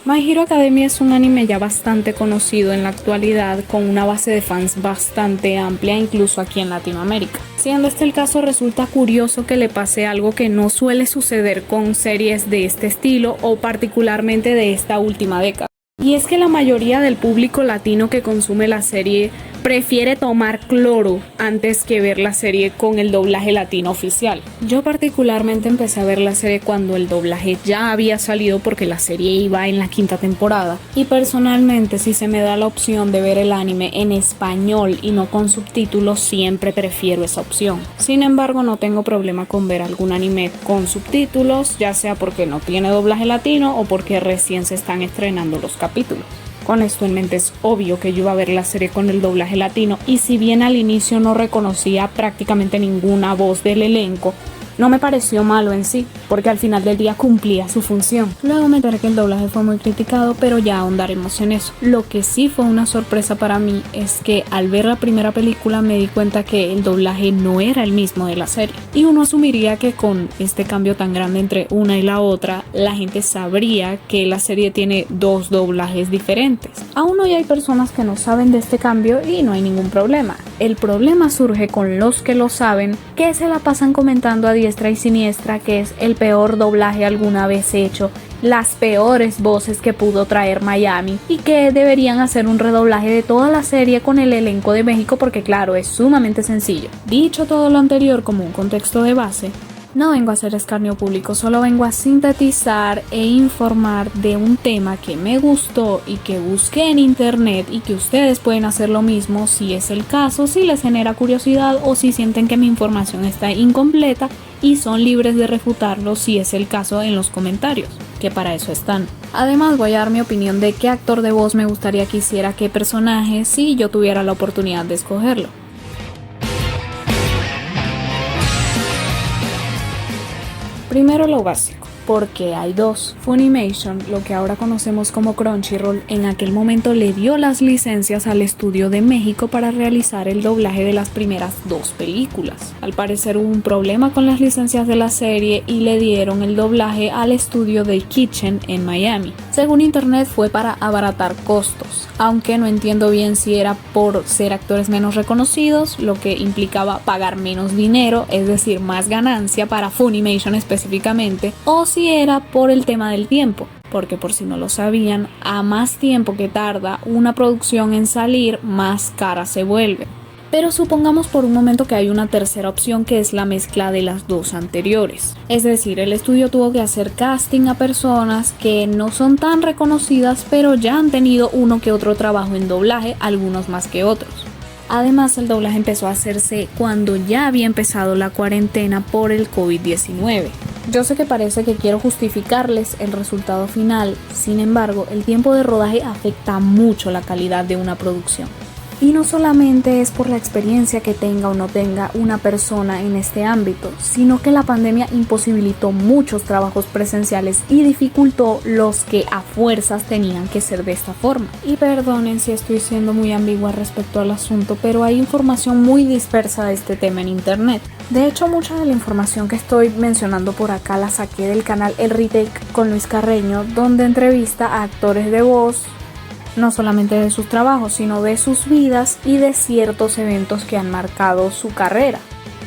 My Hero Academia es un anime ya bastante conocido en la actualidad, con una base de fans bastante amplia, incluso aquí en Latinoamérica. Siendo este el caso, resulta curioso que le pase algo que no suele suceder con series de este estilo o particularmente de esta última década. Y es que la mayoría del público latino que consume la serie prefiere tomar cloro antes que ver la serie con el doblaje latino oficial. Yo particularmente empecé a ver la serie cuando el doblaje ya había salido porque la serie iba en la 5ª temporada. Y personalmente, si se me da la opción de ver el anime en español y no con subtítulos, siempre prefiero esa opción. Sin embargo, no tengo problema con ver algún anime con subtítulos, ya sea porque no tiene doblaje latino o porque recién se están estrenando los capítulos. Con esto en mente, es obvio que yo iba a ver la serie con el doblaje latino, y si bien al inicio no reconocía prácticamente ninguna voz del elenco, no me pareció malo en sí, porque al final del día cumplía su función. Luego me enteré que el doblaje fue muy criticado, pero ya ahondaremos en eso. Lo que sí fue una sorpresa para mí es que al ver la primera película me di cuenta que el doblaje no era el mismo de la serie. Y uno asumiría que con este cambio tan grande entre una y la otra, la gente sabría que la serie tiene dos doblajes diferentes. Aún hoy hay personas que no saben de este cambio y no hay ningún problema. El problema surge con los que lo saben, que se la pasan comentando a diestra y siniestra que es el peor doblaje alguna vez hecho, las peores voces que pudo traer Miami, y que deberían hacer un redoblaje de toda la serie con el elenco de México, porque claro, es sumamente sencillo. Dicho todo lo anterior como un contexto de base, no vengo a hacer escarnio público, solo vengo a sintetizar e informar de un tema que me gustó y que busqué en internet, y que ustedes pueden hacer lo mismo si es el caso, si les genera curiosidad o si sienten que mi información está incompleta, y son libres de refutarlo si es el caso en los comentarios, que para eso están. Además, voy a dar mi opinión de qué actor de voz me gustaría que hiciera qué personaje si yo tuviera la oportunidad de escogerlo. Primero lo básico, porque hay dos. Funimation, lo que ahora conocemos como Crunchyroll, en aquel momento le dio las licencias al estudio de México para realizar el doblaje de las primeras dos películas. Al parecer hubo un problema con las licencias de la serie y le dieron el doblaje al estudio de Kitchen en Miami. Según internet, fue para abaratar costos, aunque no entiendo bien si era por ser actores menos reconocidos, lo que implicaba pagar menos dinero, es decir, más ganancia para Funimation específicamente, o si era por el tema del tiempo, porque por si no lo sabían, a más tiempo que tarda una producción en salir, más cara se vuelve. Pero supongamos por un momento que hay una tercera opción, que es la mezcla de las dos anteriores. Es decir, el estudio tuvo que hacer casting a personas que no son tan reconocidas, pero ya han tenido uno que otro trabajo en doblaje, algunos más que otros. Además, el doblaje empezó a hacerse cuando ya había empezado la cuarentena por el COVID-19. Yo sé que parece que quiero justificarles el resultado final, sin embargo, el tiempo de rodaje afecta mucho la calidad de una producción. Y no solamente es por la experiencia que tenga o no tenga una persona en este ámbito, sino que la pandemia imposibilitó muchos trabajos presenciales y dificultó los que a fuerzas tenían que ser de esta forma. Y perdonen si estoy siendo muy ambigua respecto al asunto, pero hay información muy dispersa de este tema en internet. De hecho, mucha de la información que estoy mencionando por acá la saqué del canal El Retake con Luis Carreño, donde entrevista a actores de voz, no solamente de sus trabajos, sino de sus vidas y de ciertos eventos que han marcado su carrera.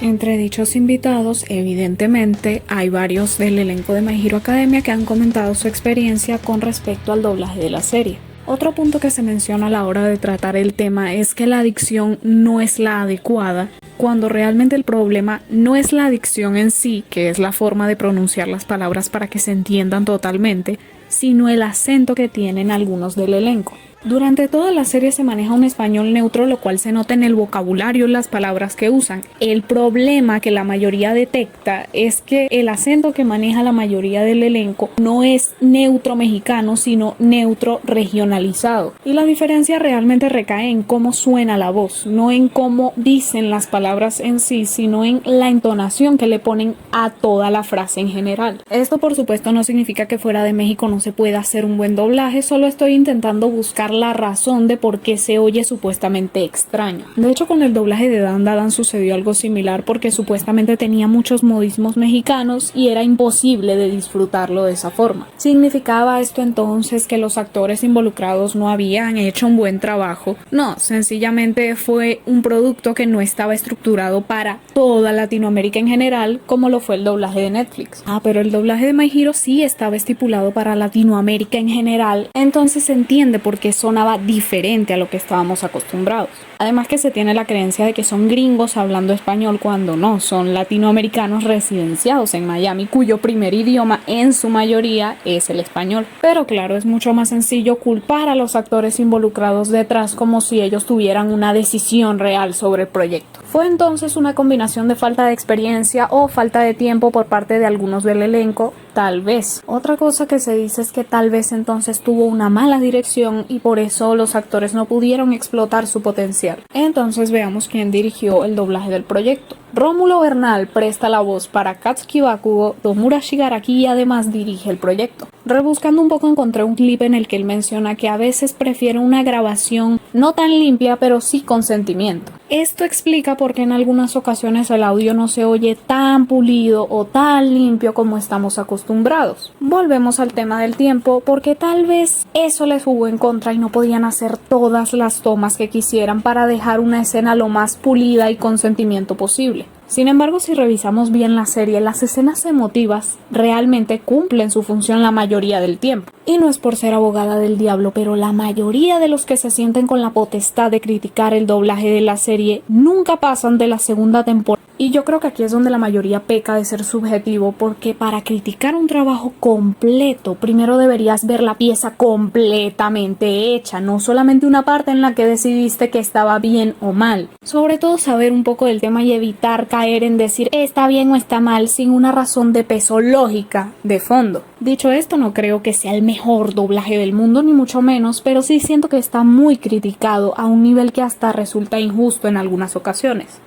Entre dichos invitados, evidentemente, hay varios del elenco de My Hero Academia que han comentado su experiencia con respecto al doblaje de la serie. Otro punto que se menciona a la hora de tratar el tema es que la dicción no es la adecuada, cuando realmente el problema no es la dicción en sí, que es la forma de pronunciar las palabras para que se entiendan totalmente, sino el acento que tienen algunos del elenco. Durante toda la serie se maneja un español neutro, lo cual se nota en el vocabulario y las palabras que usan. El problema que la mayoría detecta es que el acento que maneja la mayoría del elenco no es neutro mexicano, sino neutro regionalizado. Y la diferencia realmente recae en cómo suena la voz, no en cómo dicen las palabras en sí, sino en la entonación que le ponen a toda la frase en general. Esto, por supuesto, no significa que fuera de México no se pueda hacer un buen doblaje, solo estoy intentando buscar la razón de por qué se oye supuestamente extraño. De hecho, con el doblaje de Dan Dan sucedió algo similar porque supuestamente tenía muchos modismos mexicanos y era imposible de disfrutarlo de esa forma. ¿Significaba esto entonces que los actores involucrados no habían hecho un buen trabajo? No, sencillamente fue un producto que no estaba estructurado para toda Latinoamérica en general, como lo fue el doblaje de Netflix. Pero el doblaje de My Hero sí estaba estipulado para Latinoamérica en general, entonces se entiende por qué sonaba diferente a lo que estábamos acostumbrados. Además que se tiene la creencia de que son gringos hablando español cuando no, son latinoamericanos residenciados en Miami cuyo primer idioma en su mayoría es el español. Pero claro, es mucho más sencillo culpar a los actores involucrados detrás como si ellos tuvieran una decisión real sobre el proyecto. Fue entonces una combinación de falta de experiencia o falta de tiempo por parte de algunos del elenco, tal vez. Otra cosa que se dice es que tal vez entonces tuvo una mala dirección y por eso los actores no pudieron explotar su potencial. Entonces veamos quién dirigió el doblaje del proyecto. Rómulo Bernal presta la voz para Katsuki Bakugo, Tomura Shigaraki y además dirige el proyecto. Rebuscando un poco encontré un clip en el que él menciona que a veces prefiere una grabación no tan limpia pero sí con sentimiento. Esto explica por qué en algunas ocasiones el audio no se oye tan pulido o tan limpio como estamos acostumbrados. Volvemos al tema del tiempo porque tal vez eso les jugó en contra y no podían hacer todas las tomas que quisieran para dejar una escena lo más pulida y con sentimiento posible. Sin embargo, si revisamos bien la serie, las escenas emotivas realmente cumplen su función la mayoría del tiempo. Y no es por ser abogada del diablo, pero la mayoría de los que se sienten con la potestad de criticar el doblaje de la serie nunca pasan de la segunda temporada. Y yo creo que aquí es donde la mayoría peca de ser subjetivo, porque para criticar un trabajo completo, primero deberías ver la pieza completamente hecha, no solamente una parte en la que decidiste que estaba bien o mal. Sobre todo saber un poco del tema y evitar caer en decir está bien o está mal sin una razón de peso lógica de fondo. Dicho esto, no creo que sea el mejor doblaje del mundo, ni mucho menos, pero sí siento que está muy criticado a un nivel que hasta resulta injusto en algunas ocasiones.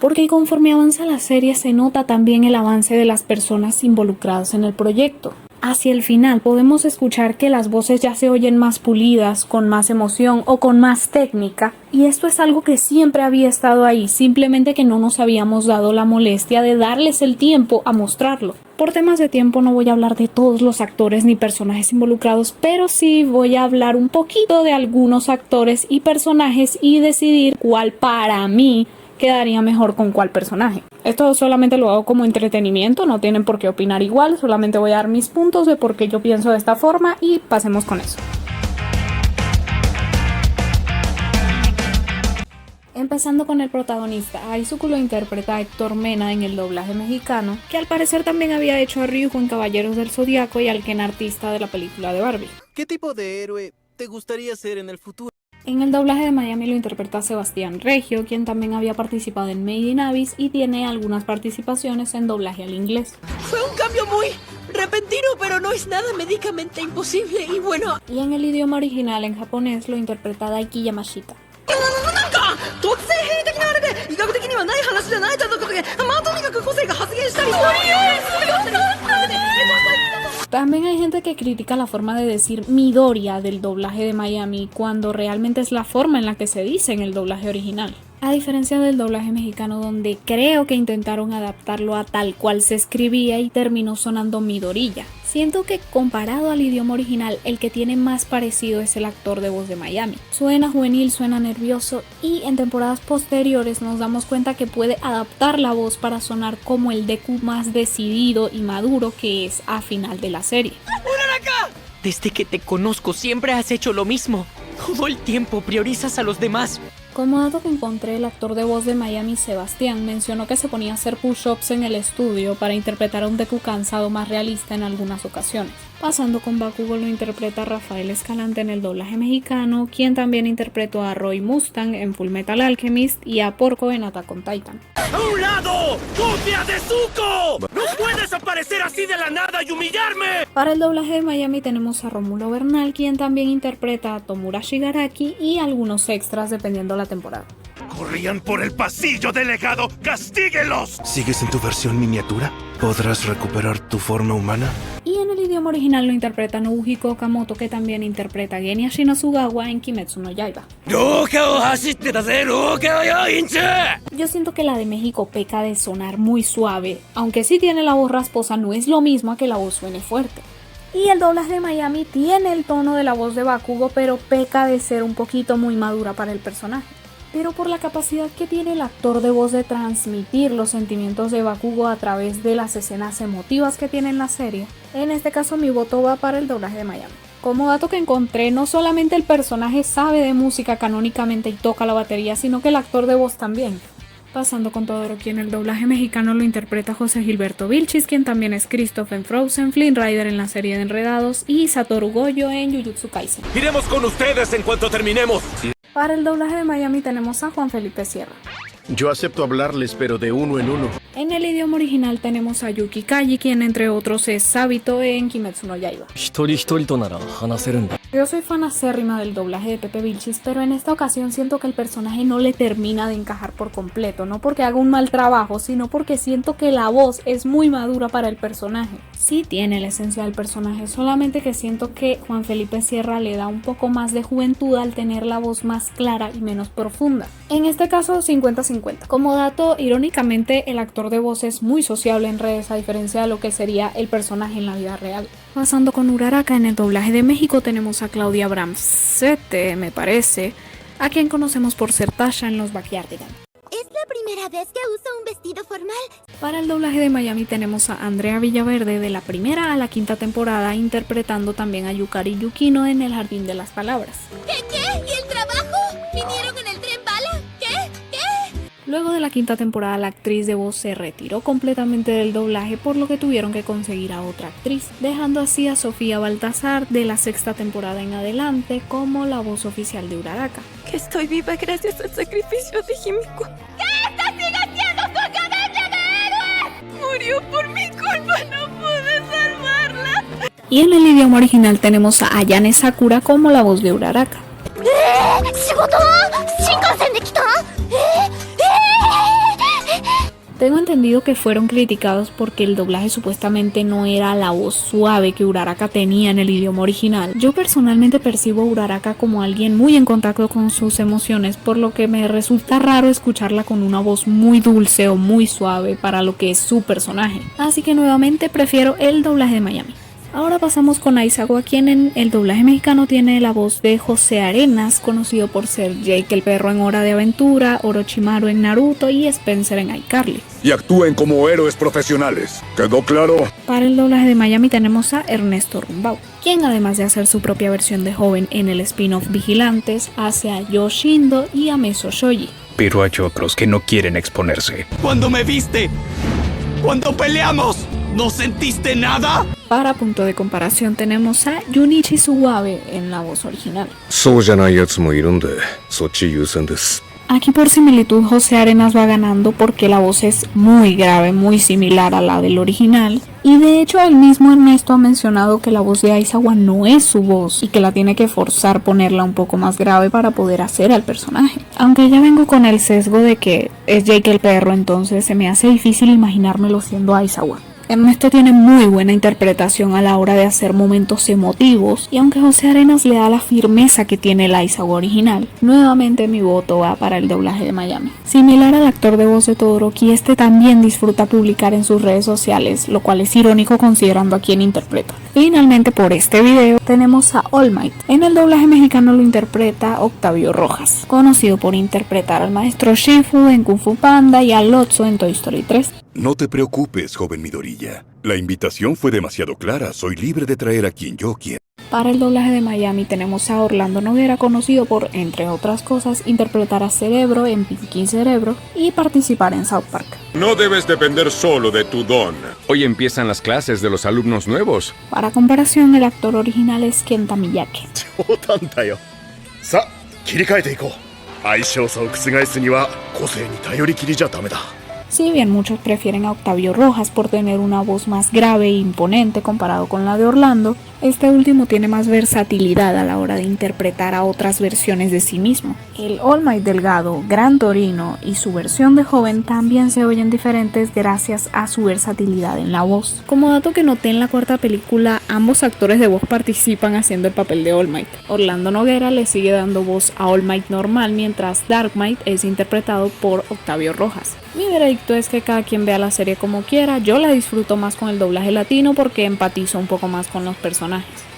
Porque conforme avanza la serie se nota también el avance de las personas involucradas en el proyecto. Hacia el final podemos escuchar que las voces ya se oyen más pulidas, con más emoción o con más técnica, y esto es algo que siempre había estado ahí, simplemente que no nos habíamos dado la molestia de darles el tiempo a mostrarlo. Por temas de tiempo no voy a hablar de todos los actores ni personajes involucrados, pero sí voy a hablar un poquito de algunos actores y personajes y decidir cuál para mí quedaría mejor con cuál personaje. Esto solamente lo hago como entretenimiento, no tienen por qué opinar igual, solamente voy a dar mis puntos de por qué yo pienso de esta forma y pasemos con eso. Empezando con el protagonista, Aizuku lo interpreta a Héctor Mena en el doblaje mexicano, que al parecer también había hecho a Ryuko en Caballeros del Zodiaco y al Ken artista de la película de Barbie. ¿Qué tipo de héroe te gustaría ser en el futuro? En el doblaje de Miami lo interpreta Sebastián Reggio, quien también había participado en Made in Abyss y tiene algunas participaciones en doblaje al inglés. Fue un cambio muy repentino, pero no es nada médicamente imposible y bueno. Y en el idioma original en japonés lo interpreta Daiki Yamashita. También hay gente que critica la forma de decir Midoriya del doblaje de Miami cuando realmente es la forma en la que se dice en el doblaje original. A diferencia del doblaje mexicano donde creo que intentaron adaptarlo a tal cual se escribía y terminó sonando Midoriya. Siento que comparado al idioma original, el que tiene más parecido es el actor de voz de Miami. Suena juvenil, suena nervioso y en temporadas posteriores nos damos cuenta que puede adaptar la voz para sonar como el Deku más decidido y maduro que es a final de la serie. Desde que te conozco siempre has hecho lo mismo. Todo el tiempo priorizas a los demás. Como dato que encontré, el actor de voz de Miami, Sebastián, mencionó que se ponía a hacer push-ups en el estudio para interpretar a un Deku cansado más realista en algunas ocasiones. Pasando con Bakugo lo interpreta Rafael Escalante en el doblaje mexicano, quien también interpretó a Roy Mustang en Fullmetal Alchemist y a Porco en Attack on Titan. ¡A un lado! ¡Copia de Zuko! ¡No puedes aparecer así de la nada y humillarme! Para el doblaje de Miami tenemos a Rómulo Bernal, quien también interpreta a Tomura Shigaraki y algunos extras dependiendo la temporada. ¡Corrían por el pasillo del legado! ¡Castíguelos! ¿Sigues en tu versión miniatura? ¿Podrás recuperar tu forma humana? Y en el idioma original lo interpreta Nobuhiko Okamoto, que también interpreta a Genya Shinosugawa en Kimetsu no Yaiba. Yo siento que la de México peca de sonar muy suave, aunque sí tiene la voz rasposa, no es lo mismo a que la voz suene fuerte. Y el doblaje de Miami tiene el tono de la voz de Bakugo, pero peca de ser un poquito muy madura para el personaje. Pero por la capacidad que tiene el actor de voz de transmitir los sentimientos de Bakugo a través de las escenas emotivas que tiene en la serie, en este caso mi voto va para el doblaje de Miami. Como dato que encontré, no solamente el personaje sabe de música canónicamente y toca la batería, sino que el actor de voz también. Pasando con Todoroki, en el doblaje mexicano lo interpreta José Gilberto Vilchis, quien también es Kristoff en Frozen, Flynn Rider en la serie de Enredados y Satoru Gojo en Jujutsu Kaisen. Iremos con ustedes en cuanto terminemos. Para el doblaje de Miami tenemos a Juan Felipe Sierra. Yo acepto hablarles, pero de uno en uno. En el idioma original tenemos a Yuki Kaji, quien entre otros es Sabito en Kimetsu no Yaiba. Yo soy fan acérrima del doblaje de Pepe Vilchis, pero en esta ocasión siento que el personaje no le termina de encajar por completo, no porque haga un mal trabajo, sino porque siento que la voz es muy madura para el personaje. Sí tiene la esencia del personaje, solamente que siento que Juan Felipe Sierra le da un poco más de juventud al tener la voz más clara y menos profunda. En este caso 50-50. Como dato, irónicamente el actor de voz es muy sociable en redes, a diferencia de lo que sería el personaje en la vida real. Pasando con Uraraka, en el doblaje de México tenemos a Claudia Bramsete, me parece, a quien conocemos por ser Tasha en los Backyardigans. Es la primera vez que uso un vestido formal. Para el doblaje de Miami tenemos a Andrea Villaverde de la primera a la quinta temporada, interpretando también a Yukari Yukino en El Jardín de las Palabras. ¿Qué? ¿Y el trabajo? ¿Vinieron en el tren bala? ¿Qué? Luego de la quinta temporada, la actriz de voz se retiró completamente del doblaje, por lo que tuvieron que conseguir a otra actriz, dejando así a Sofía Baltazar de la sexta temporada en adelante como la voz oficial de Uraraka. Que estoy viva gracias al sacrificio de Himiko. ¿Qué? ¡Esta sigue siendo su academia de héroes! Murió por mi culpa, no pude salvarla. Y en el idioma original tenemos a Ayane Sakura como la voz de Uraraka. Tengo entendido que fueron criticados porque el doblaje supuestamente no era la voz suave que Uraraka tenía en el idioma original. Yo personalmente percibo a Uraraka como alguien muy en contacto con sus emociones, por lo que me resulta raro escucharla con una voz muy dulce o muy suave para lo que es su personaje. Así que nuevamente prefiero el doblaje de Miami. Ahora pasamos con Aizawa, quien en el doblaje mexicano tiene la voz de José Arenas, conocido por ser Jake el perro en Hora de Aventura, Orochimaru en Naruto y Spencer en iCarly. Y actúen como héroes profesionales. ¿Quedó claro? Para el doblaje de Miami tenemos a Ernesto Rumbau, quien además de hacer su propia versión de joven en el spin-off Vigilantes, hace a Yoshindo y a Meso Shoji. Pero hay otros que no quieren exponerse. ¿Cuándo me viste? ¿Cuándo peleamos? ¿No sentiste nada? Para punto de comparación tenemos a Junichi Suwabe en la voz original. Aquí por similitud José Arenas va ganando porque la voz es muy grave, muy similar a la del original. Y de hecho el mismo Ernesto ha mencionado que la voz de Aizawa no es su voz y que la tiene que forzar ponerla un poco más grave para poder hacer al personaje. Aunque ya vengo con el sesgo de que es Jake el perro, entonces se me hace difícil imaginármelo siendo Aizawa. Ernesto tiene muy buena interpretación a la hora de hacer momentos emotivos, y aunque José Arenas le da la firmeza que tiene el Aizawa original, nuevamente mi voto va para el doblaje de Miami. Similar al actor de voz de Todoroki, este también disfruta publicar en sus redes sociales, lo cual es irónico considerando a quién interpreta. Finalmente, por este video tenemos a All Might. En el doblaje mexicano lo interpreta Octavio Rojas, conocido por interpretar al maestro Shifu en Kung Fu Panda y a Lotso en Toy Story 3. No te preocupes, joven Midoriya. La invitación fue demasiado clara. Soy libre de traer a quien yo quiera. Para el doblaje de Miami tenemos a Orlando Noguera, conocido por, entre otras cosas, interpretar a Cerebro en Pinky Cerebro y participar en South Park. No debes depender solo de tu don. Hoy empiezan las clases de los alumnos nuevos. Para comparación, el actor original es Kenta Miyake. Si bien muchos prefieren a Octavio Rojas por tener una voz más grave e imponente comparado con la de Orlando, Este último tiene más versatilidad a la hora de interpretar a otras versiones de sí mismo. El All Might delgado, Gran Torino y su versión de joven también se oyen diferentes gracias a su versatilidad en la voz. Como dato que noté en la cuarta película, ambos actores de voz participan haciendo el papel de All Might. Orlando Noguera le sigue dando voz a All Might normal, mientras Dark Might es interpretado por Octavio Rojas. Mi veredicto es que cada quien vea la serie como quiera. Yo la disfruto más con el doblaje latino porque empatizo un poco más con los personajes.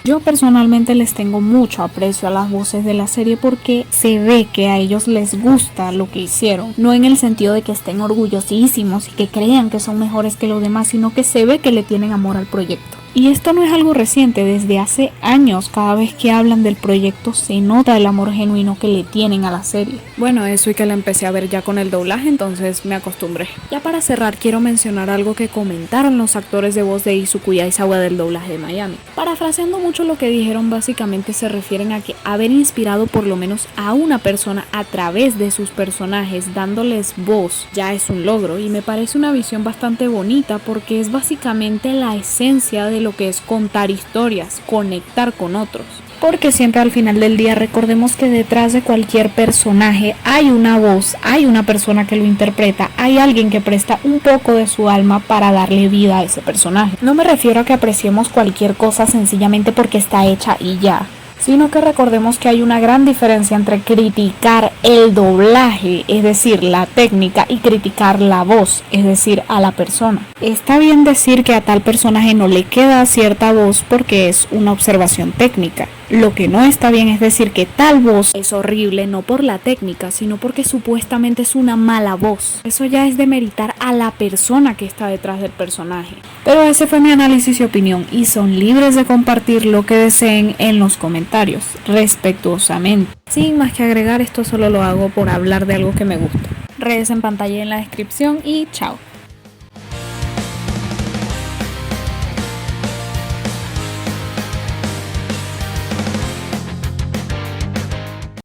Yo personalmente les tengo mucho aprecio a las voces de la serie porque se ve que a ellos les gusta lo que hicieron, no en el sentido de que estén orgullosísimos y que crean que son mejores que los demás, sino que se ve que le tienen amor al proyecto. Y esto no es algo reciente, desde hace años cada vez que hablan del proyecto se nota el amor genuino que le tienen a la serie. Bueno, eso y que la empecé a ver ya con el doblaje, entonces me acostumbré. Ya para cerrar quiero mencionar algo que comentaron los actores de voz de Izuku y Aizawa del doblaje de Miami. Parafraseando mucho lo que dijeron, básicamente se refieren a que haber inspirado por lo menos a una persona a través de sus personajes dándoles voz ya es un logro, y me parece una visión bastante bonita porque es básicamente la esencia de lo que es contar historias, conectar con otros. Porque siempre al final del día recordemos que detrás de cualquier personaje hay una voz, hay una persona que lo interpreta, hay alguien que presta un poco de su alma para darle vida a ese personaje. No me refiero a que apreciemos cualquier cosa sencillamente porque está hecha y ya, sino que recordemos que hay una gran diferencia entre criticar el doblaje, es decir, la técnica, y criticar la voz, es decir, a la persona. Está bien decir que a tal personaje no le queda cierta voz porque es una observación técnica. Lo que no está bien es decir que tal voz es horrible no por la técnica, sino porque supuestamente es una mala voz. Eso ya es demeritar a la persona que está detrás del personaje. Pero ese fue mi análisis y opinión, y son libres de compartir lo que deseen en los comentarios, respetuosamente. Sin más que agregar, esto solo lo hago por hablar de algo que me gusta. Redes en pantalla y en la descripción y chao.